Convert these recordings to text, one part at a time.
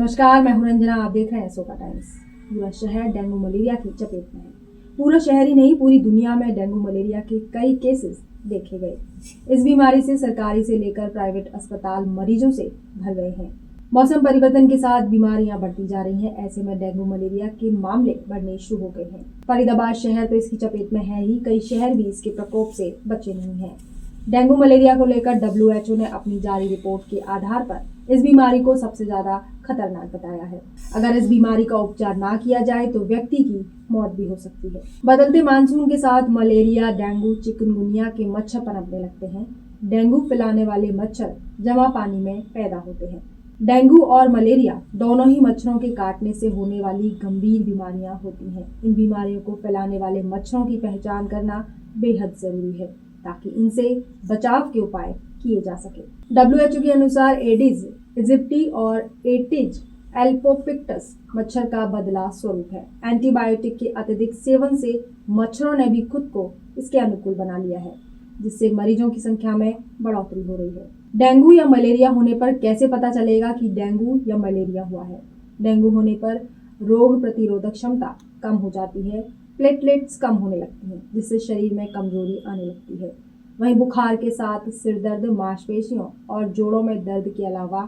नमस्कार, मैं हूं रंजना। आप देख रहे हैं सोका टाइम्स। पूरा शहर डेंगू मलेरिया की चपेट में है। पूरा शहर ही नहीं, पूरी दुनिया में डेंगू मलेरिया के कई केसेस देखे गए। इस बीमारी से सरकारी से लेकर प्राइवेट अस्पताल मरीजों से भर गए हैं। मौसम परिवर्तन के साथ बीमारियां बढ़ती जा रही हैं। ऐसे में डेंगू मलेरिया के मामले बढ़ने शुरू हो गए हैं। फरीदाबाद शहर तो इसकी चपेट में है ही, कई शहर भी इसके प्रकोप से बचे नहीं हैं। डेंगू मलेरिया को लेकर WHO ने अपनी जारी रिपोर्ट के आधार पर इस बीमारी को सबसे ज्यादा खतरनाक बताया है। अगर इस बीमारी का उपचार ना किया जाए तो व्यक्ति की मौत भी हो सकती है। बदलते मानसून के साथ मलेरिया, डेंगू, चिकनगुनिया के मच्छर पनपने लगते हैं। डेंगू फैलाने वाले मच्छर जमा पानी में पैदा होते हैं। डेंगू और मलेरिया दोनों ही मच्छरों के काटने से होने वाली गंभीर बीमारियां होती हैं। इन बीमारियों को फैलाने वाले मच्छरों की पहचान करना बेहद जरूरी है ताकि इनसे बचाव के उपाय किए जा सके। WHO के अनुसार एडिस इजिप्टी और एटिज एल्पोपिक्टस मच्छर का बदला स्वरूप है। एंटीबायोटिक के अत्यधिक सेवन से मच्छरों ने भी खुद को इसके अनुकूल बना लिया है, जिससे मरीजों की संख्या में बढ़ोतरी हो रही है। डेंगू या मलेरिया होने पर कैसे पता चलेगा कि डेंगू या मलेरिया हुआ है? डेंगू होने पर रोग प्रतिरोधक क्षमता कम हो जाती है, प्लेटलेट्स कम होने लगती हैं, जिससे शरीर में कमजोरी आने लगती है। वहीं बुखार के साथ सिर दर्द, मांसपेशियों और जोड़ों में दर्द के अलावा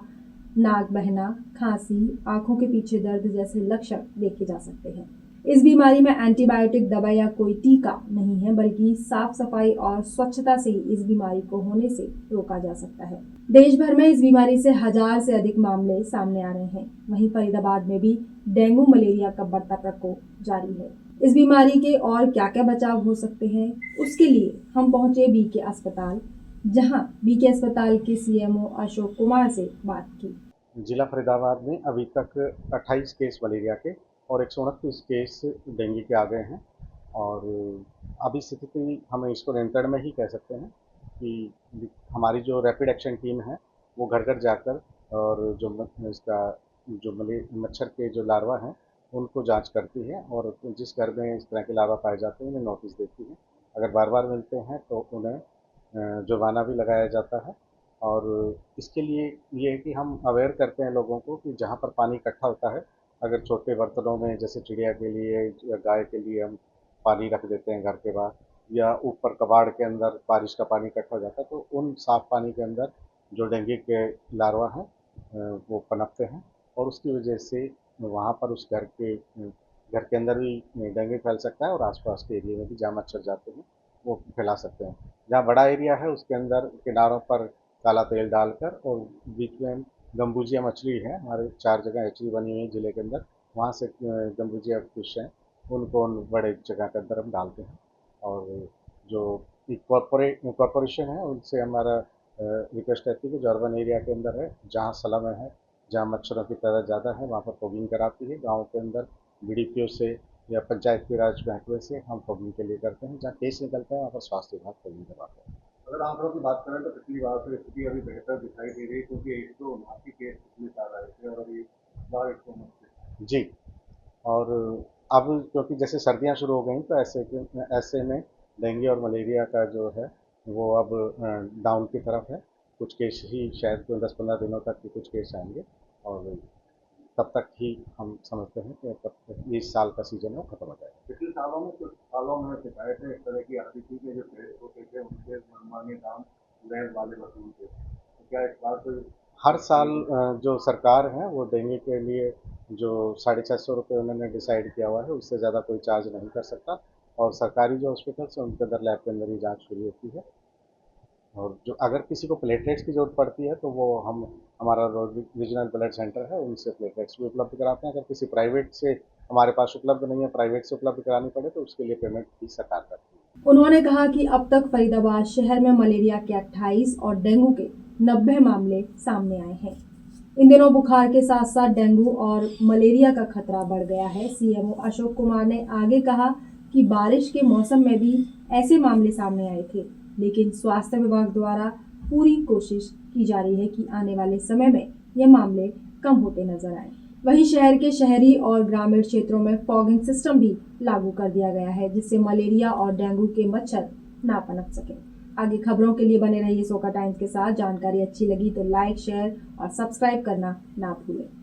नाक बहना, खांसी, आंखों के पीछे दर्द जैसे लक्षण देखे जा सकते हैं। इस बीमारी में एंटीबायोटिक दवा या कोई टीका नहीं है, बल्कि साफ सफाई और स्वच्छता से ही इस बीमारी को होने से रोका जा सकता है। देश भर में इस बीमारी से 1000 से अधिक मामले सामने आ रहे हैं। वहीं फरीदाबाद में भी डेंगू मलेरिया का बढ़ता प्रकोप जारी है। इस बीमारी के और क्या क्या बचाव हो सकते हैं, उसके लिए हम पहुंचे BK अस्पताल, जहां BK अस्पताल के CMO अशोक कुमार से बात की। जिला फरीदाबाद में अभी तक 28 केस मलेरिया के और 129 केस डेंगू के आ गए हैं। और अभी स्थिति हम इसको नियंत्रण में ही कह सकते हैं कि हमारी जो रैपिड एक्शन टीम है वो घर घर जाकर और जो मच्छर के जो लार्वा हैं उनको जांच करती है और जिस घर में इस तरह के लार्वा पाए जाते हैं उन्हें नोटिस देती है। अगर बार बार मिलते हैं तो उन्हें जुर्माना भी लगाया जाता है। और इसके लिए ये है कि हम अवेयर करते हैं लोगों को कि जहाँ पर पानी इकट्ठा होता है, अगर छोटे बर्तनों में जैसे चिड़िया के लिए या गाय के लिए हम पानी रख देते हैं घर के बाहर, या ऊपर कबाड़ के अंदर बारिश का पानी इकट्ठा हो जाता है, तो उन साफ पानी के अंदर जो डेंगू के लार्वा हैं वो पनपते हैं और उसकी वजह से वहाँ पर उस घर के अंदर भी डेंगू फैल सकता है और आसपास के एरिया में भी जहाँ मच्छर जाते हैं वो फैला सकते हैं। जहाँ बड़ा एरिया है उसके अंदर किनारों पर काला तेल डालकर और बीच में गम्बूजिया मछली है, हमारे 4 जगह हैचरी बनी हुई है जिले के अंदर, वहाँ से गम्बूजिया फिश हैं उनको उन बड़े जगह के अंदर हम डालते हैं। और जो कॉरपोरेशन है उनसे हमारा रिक्वेस्ट रहती है कि जो अर्बन एरिया के अंदर है, जहाँ स्लम है, जहाँ मच्छरों की तादाद ज़्यादा है, वहाँ पर फॉगिंग कराती है। गाँव के अंदर BDPO से या पंचायत के राज महकमे से हम फॉगिंग के लिए करते हैं। जहाँ केस निकलता है वहाँ पर स्वास्थ्य विभाग फॉगिंग करवाता है। अगर आंकड़ों की बात करें तो पिछली बार से स्थिति अभी बेहतर दिखाई दे रही है, क्योंकि 189 केस पिछले साल आए थे और अभी इस बार 129। जी। और अब क्योंकि जैसे सर्दियाँ शुरू हो गई तो ऐसे में डेंगू और मलेरिया का जो है वो अब डाउन की तरफ है। कुछ केस ही शायद 10-15 दिनों तक के कुछ केस आएंगे और तब तक ही हम समझते हैं कि तब तक इस साल का सीजन वो खत्म हो जाएगा। पिछले सालों में कुछ सालों में शिकायतें इस तरह की आती थी कि जो केस होते थे उनके मनमाने दाम लैब वाले वसूलते थे, तो क्या इस बार कोई हर साल जो सरकार है वो डेंगू के लिए जो 650 रुपये उन्होंने डिसाइड किया हुआ है, उससे ज़्यादा कोई चार्ज नहीं कर सकता। और सरकारी जो हॉस्पिटल्स हैं उनके अंदर लैब के अंदर ही जांच शुरू होती है। और जो अगर किसी को प्लेटलेट्स की ज़रूरत पड़ती है तो वो हमारा रीजनल ब्लड सेंटर है उनसे प्लेटलेट्स भी उपलब्ध कराते हैं। अगर किसी प्राइवेट से हमारे पास उपलब्ध नहीं है, प्राइवेट से उपलब्ध करानी पड़े तो उसके लिए पेमेंट भी सरकार करती है। उन्होंने कहा कि अब तक फरीदाबाद शहर में मलेरिया के 28 और डेंगू के 90 मामले सामने आए हैं। इन दिनों बुखार के साथ साथ डेंगू और मलेरिया का खतरा बढ़ गया है। CMO अशोक कुमार ने आगे कहा कि बारिश के मौसम में भी ऐसे मामले सामने आए थे, लेकिन स्वास्थ्य विभाग द्वारा पूरी कोशिश की जा रही है कि आने वाले समय में ये मामले कम होते नजर आए। वहीं शहर के शहरी और ग्रामीण क्षेत्रों में फॉगिंग सिस्टम भी लागू कर दिया गया है, जिससे मलेरिया और डेंगू के मच्छर ना पनप सके। आगे खबरों के लिए बने रहिए सोका टाइम्स के साथ। जानकारी अच्छी लगी तो लाइक, शेयर और सब्सक्राइब करना ना भूलें।